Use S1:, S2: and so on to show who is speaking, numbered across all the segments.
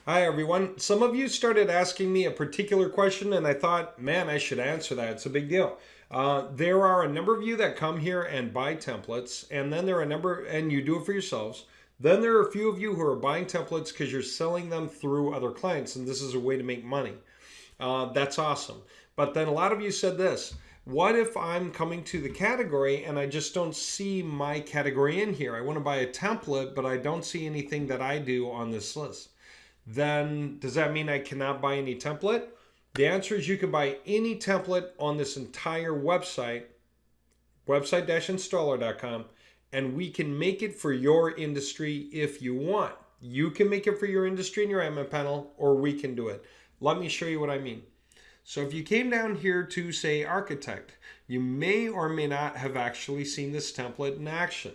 S1: Hi, everyone. Some of you started asking me a particular question, and I thought, man, I should answer that. It's a big deal. There are a number of you that come here and buy templates, and then there are a number, and you do it for yourselves. Then there are a few of you who are buying templates because you're selling them through other clients, and this is a way to make money. That's awesome. But then a lot of you said this. What if I'm coming to the category and I just don't see my category in here? I want to buy a template, but I don't see anything that I do on this list. Then does that mean I cannot buy any template? The answer is you can buy any template on this entire website, website-installer.com, and we can make it for your industry if you want. You can make it for your industry in your admin panel, or we can do it. Let me show you what I mean. So if you came down here to, say, architect, you may or may not have actually seen this template in action.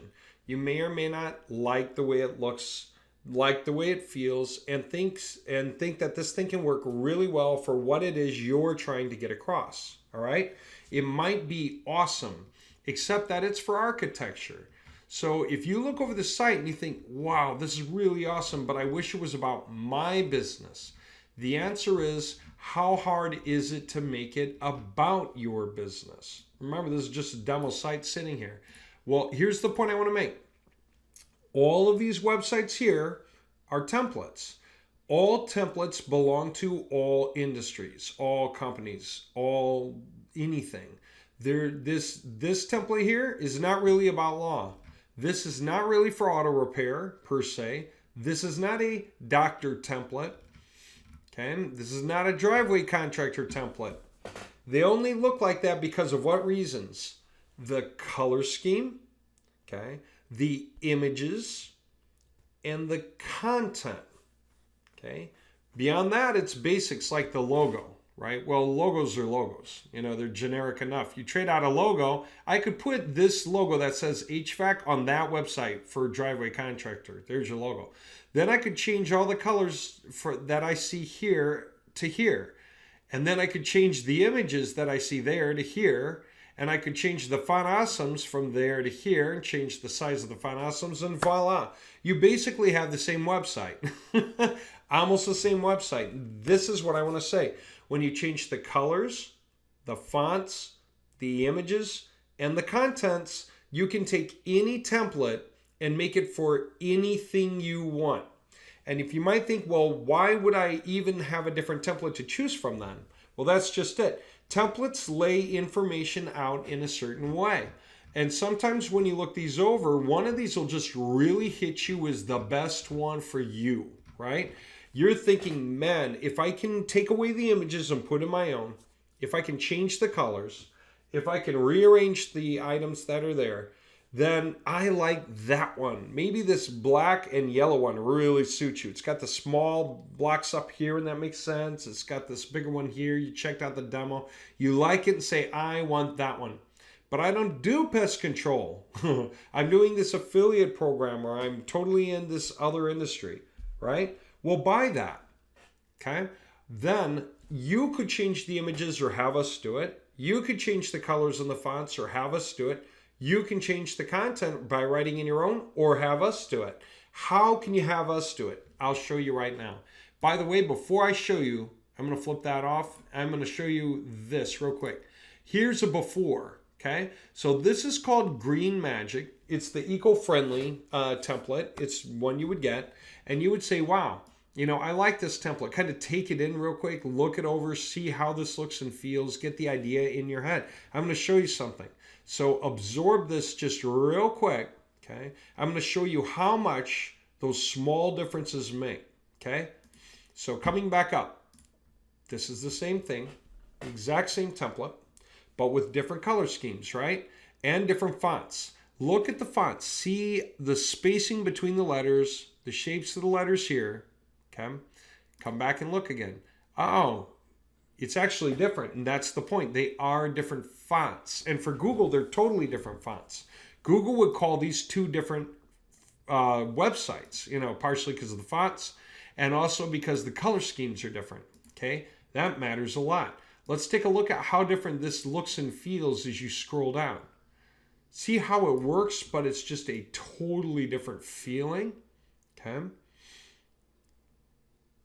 S1: You may or may not like the way it looks, like the way it feels, and think that this thing can work really well for what it is you're trying to get across. All right? It might be awesome, except that it's for architecture. So if you look over the site and you think, wow, this is really awesome, but I wish it was about my business. The answer is, how hard is it to make it about your business? Remember, this is just a demo site sitting here. Well, here's the point I want to make. All of these websites here are templates. All templates belong to all industries, all companies, all anything. This template here is not really about law. This is not really for auto repair per se. This is not a doctor template. Okay, this is not a driveway contractor template. They only look like that because of what reasons? The color scheme, okay, the images, and the content. Okay. Beyond that, it's basics like the logo, right? Well, logos are logos. You know, they're generic enough. You trade out a logo. I could put this logo that says HVAC on that website for driveway contractor. There's your logo. Then I could change all the colors that I see here to here. And then I could change the images that I see there to here. And I could change the font awesomes from there to here and change the size of the font awesomes, and voila. You basically have the same website. Almost the same website. This is what I want to say. When you change the colors, the fonts, the images, and the contents, you can take any template and make it for anything you want. And if you might think, well, why would I even have a different template to choose from then? Well, that's just it. Templates lay information out in a certain way. And sometimes when you look these over, one of these will just really hit you as the best one for you, right? You're thinking, man, if I can take away the images and put in my own, if I can change the colors, if I can rearrange the items that are there, then I like that one. Maybe this black and yellow one really suits you. It's got the small blocks up here, and that makes sense. It's got this bigger one here. You checked out the demo. You like it and say, I want that one. But I don't do pest control. I'm doing this affiliate program, or I'm totally in this other industry, right? Well, buy that, okay? Then you could change the images or have us do it. You could change the colors and the fonts or have us do it. You can change the content by writing in your own or have us do it. How can you have us do it? I'll show you right now. By the way, before I show you, I'm going to flip that off. I'm going to show you this real quick. Here's a before, okay? So this is called Green Magic. It's the eco-friendly template. It's one you would get. And you would say, wow, you know, I like this template. Kind of take it in real quick, look it over, see how this looks and feels, get the idea in your head. I'm going to show you something. So absorb this just real quick, okay? I'm going to show you how much those small differences make, okay? So coming back up, this is the same thing, exact same template, but with different color schemes, right? And different fonts. Look at the fonts. See the spacing between the letters, the shapes of the letters here, okay? Come back and look again. Oh, it's actually different, and that's the point. They are different fonts. And for Google, they're totally different fonts. Google would call these two different websites, you know, partially because of the fonts and also because the color schemes are different, okay? That matters a lot. Let's take a look at how different this looks and feels as you scroll down. See how it works, but it's just a totally different feeling, okay?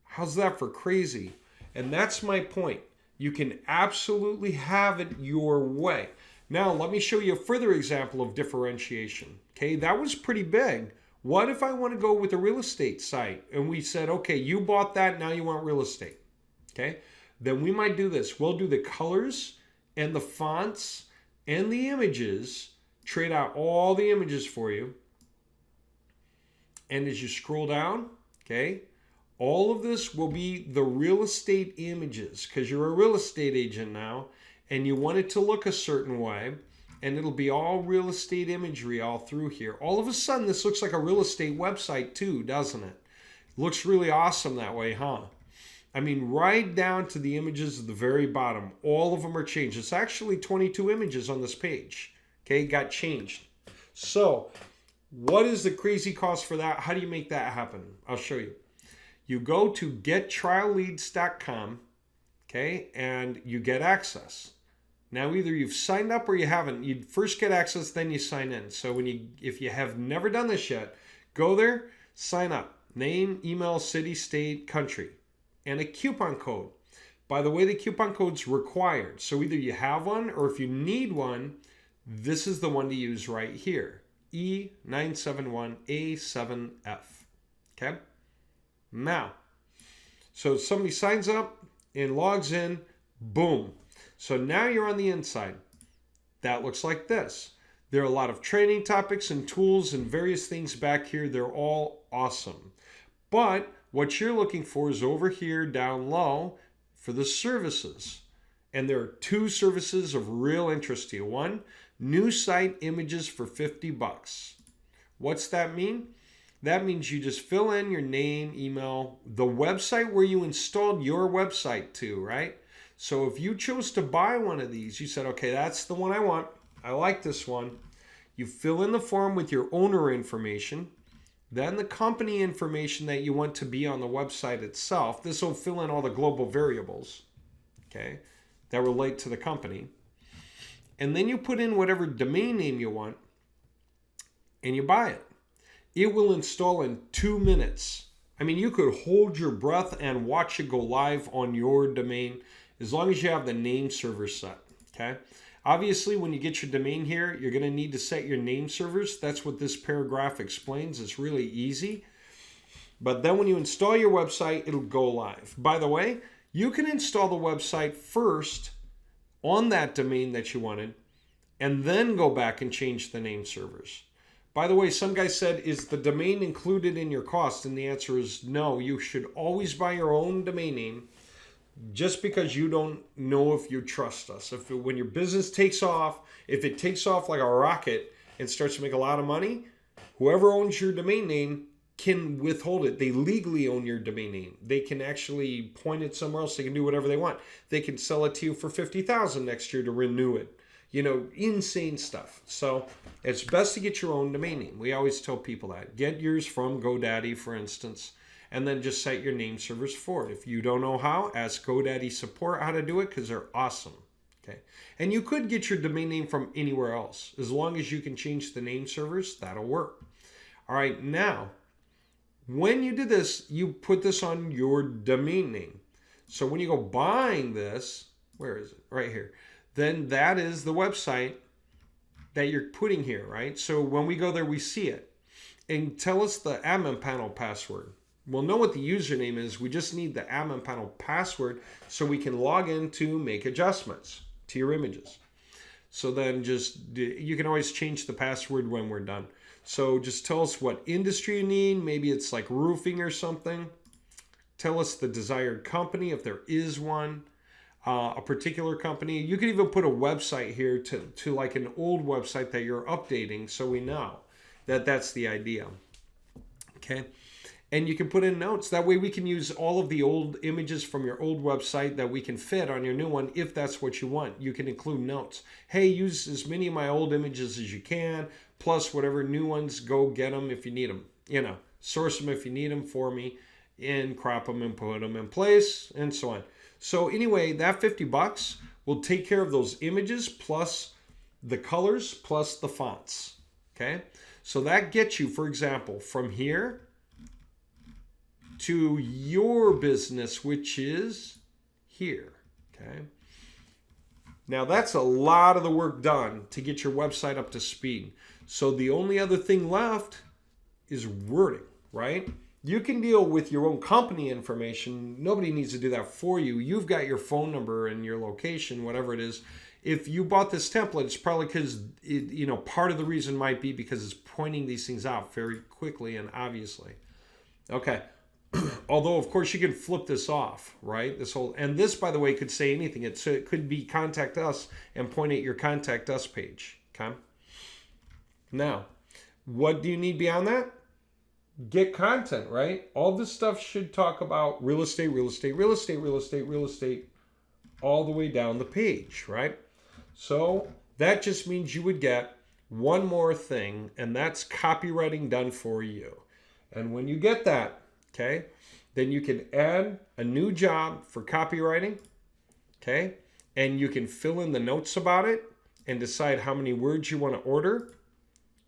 S1: How's that for crazy? And that's my point. You can absolutely have it your way. Now, let me show you a further example of differentiation. Okay, that was pretty big. What if I want to go with a real estate site and we said, okay, you bought that, now you want real estate. Okay, then we might do this. We'll do the colors and the fonts and the images, trade out all the images for you. And as you scroll down, okay, all of this will be the real estate images because you're a real estate agent now and you want it to look a certain way, and it'll be all real estate imagery all through here. All of a sudden, this looks like a real estate website too, doesn't it? Looks really awesome that way, huh? I mean, right down to the images at the very bottom. All of them are changed. It's actually 22 images on this page. Okay, got changed. So, what is the crazy cost for that? How do you make that happen? I'll show you. You go to gettrialleads.com, okay, and you get access. Now, either you've signed up or you haven't. You first get access, then you sign in. So if you have never done this yet, go there, sign up. Name, email, city, state, country, and a coupon code. By the way, the coupon code's required. So either you have one, or if you need one, this is the one to use right here. E971A7F. Okay? Now, so somebody signs up and logs in, boom. So now you're on the inside. That looks like this. There are a lot of training topics and tools and various things back here. They're all awesome. But what you're looking for is over here down low for the services. And there are two services of real interest to you. One, new site images for $50. What's that mean? That means you just fill in your name, email, the website where you installed your website to, right? So if you chose to buy one of these, you said, okay, that's the one I want. I like this one. You fill in the form with your owner information, then the company information that you want to be on the website itself. This will fill in all the global variables, okay, that relate to the company. And then you put in whatever domain name you want and you buy it. It will install in 2 minutes. I mean, you could hold your breath and watch it go live on your domain as long as you have the name server set, okay? Obviously, when you get your domain here, you're going to need to set your name servers. That's what this paragraph explains. It's really easy. But then when you install your website, it'll go live. By the way, you can install the website first on that domain that you wanted and then go back and change the name servers. By the way, some guy said, is the domain included in your cost? And the answer is no. You should always buy your own domain name just because you don't know if you trust us. When your business takes off, if it takes off like a rocket and starts to make a lot of money, whoever owns your domain name can withhold it. They legally own your domain name. They can actually point it somewhere else. They can do whatever they want. They can sell it to you for $50,000 next year to renew it. You know, insane stuff. So it's best to get your own domain name. We always tell people that. Get yours from GoDaddy, for instance, and then just set your name servers for it. If you don't know how, ask GoDaddy support how to do it because they're awesome. Okay, and you could get your domain name from anywhere else. As long as you can change the name servers, that'll work. All right, now, when you do this, you put this on your domain name. So when you go buying this, where is it? Right here. Then that is the website that you're putting here, right? So when we go there, we see it. And tell us the admin panel password. We'll know what the username is. We just need the admin panel password so we can log in to make adjustments to your images. So then you can always change the password when we're done. So just tell us what industry you need. Maybe it's like roofing or something. Tell us the desired company if there is one. A particular company. You could even put a website here to like an old website that you're updating so we know that that's the idea. Okay. And you can put in notes. That way we can use all of the old images from your old website that we can fit on your new one if that's what you want. You can include notes. Hey, use as many of my old images as you can, plus whatever new ones, go get them if you need them. You know, source them if you need them for me, and crop them and put them in place, and so on. So anyway, that $50 will take care of those images plus the colors plus the fonts. Okay, so that gets you, for example, from here to your business, which is here. Okay. Now that's a lot of the work done to get your website up to speed. So the only other thing left is wording, right? You can deal with your own company information. Nobody needs to do that for you. You've got your phone number and your location, whatever it is. If you bought this template, it's probably because, part of the reason might be because it's pointing these things out very quickly and obviously. Okay. Although, of course, you can flip this off, right? And this, by the way, could say anything. It could be contact us and point at your contact us page. Okay. Now, what do you need beyond that? Get content, right? All this stuff should talk about real estate, real estate, real estate, real estate, real estate, all the way down the page, right? So that just means you would get one more thing, and that's copywriting done for you. And when you get that, okay, then you can add a new job for copywriting, okay, and you can fill in the notes about it and decide how many words you want to order,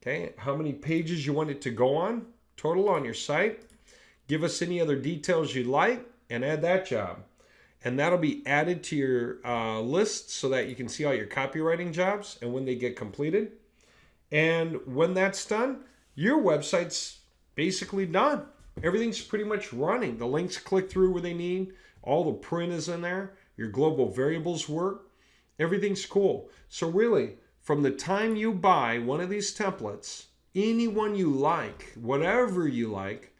S1: okay, how many pages you want it to go on, total on your site. Give us any other details you'd like and add that job. And that'll be added to your list so that you can see all your copywriting jobs and when they get completed. And when that's done, your website's basically done. Everything's pretty much running. The links click through where they need. All the print is in there. Your global variables work. Everything's cool. So really, from the time you buy one of these templates, any one you like, whatever you like,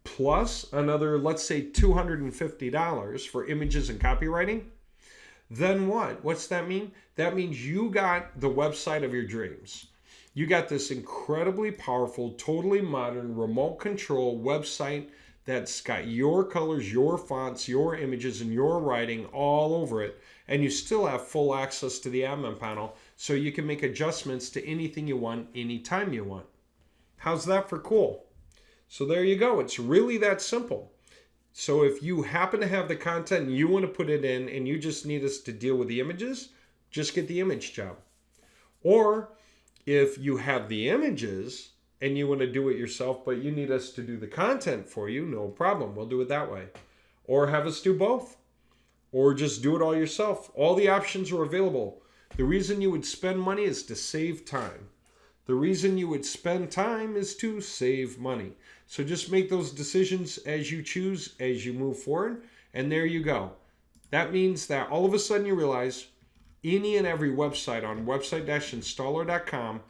S1: plus another, let's say $250 for images and copywriting, then what? What's that mean? That means you got the website of your dreams. You got this incredibly powerful, totally modern, remote control website that's got your colors, your fonts, your images, and your writing all over it. And you still have full access to the admin panel so you can make adjustments to anything you want, anytime you want. How's that for cool? So there you go. It's really that simple. So if you happen to have the content and you want to put it in and you just need us to deal with the images, just get the image job. Or if you have the images and you want to do it yourself, but you need us to do the content for you, no problem. We'll do it that way. Or have us do both. Or just do it all yourself. All the options are available. The reason you would spend money is to save time. The reason you would spend time is to save money. So just make those decisions as you choose, as you move forward. And there you go. That means that all of a sudden you realize any and every website on website-installer.com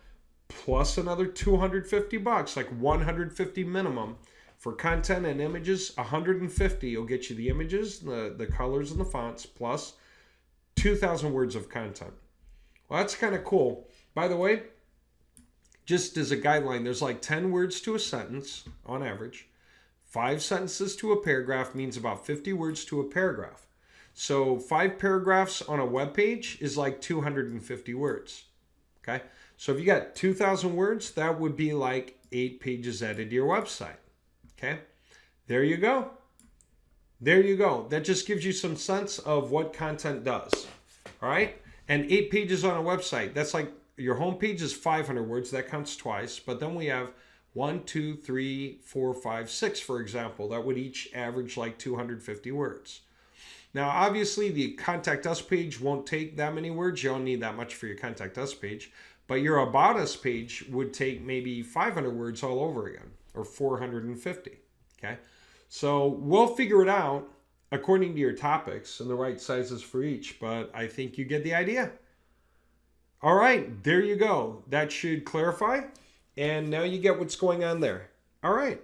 S1: plus another $250, like $150 minimum for content and images. $150 will get you the images, the colors and the fonts, plus 2,000 words of content. Well, that's kind of cool. By the way, just as a guideline, there's like 10 words to a sentence on average. 5 sentences to a paragraph means about 50 words to a paragraph. So 5 paragraphs on a web page is like 250 words. Okay? So if you got 2,000 words, that would be like 8 pages added to your website. Okay? There you go. There you go. That just gives you some sense of what content does. All right? And 8 pages on a website, that's like your home page is 500 words. That counts twice. But then we have 1, 2, 3, 4, 5, 6, for example. That would each average like 250 words. Now, obviously, the Contact Us page won't take that many words. You don't need that much for your Contact Us page. But your About Us page would take maybe 500 words all over again, or 450. Okay? So we'll figure it out according to your topics and the right sizes for each. But I think you get the idea. All right, there you go. That should clarify. And now you get what's going on there. All right.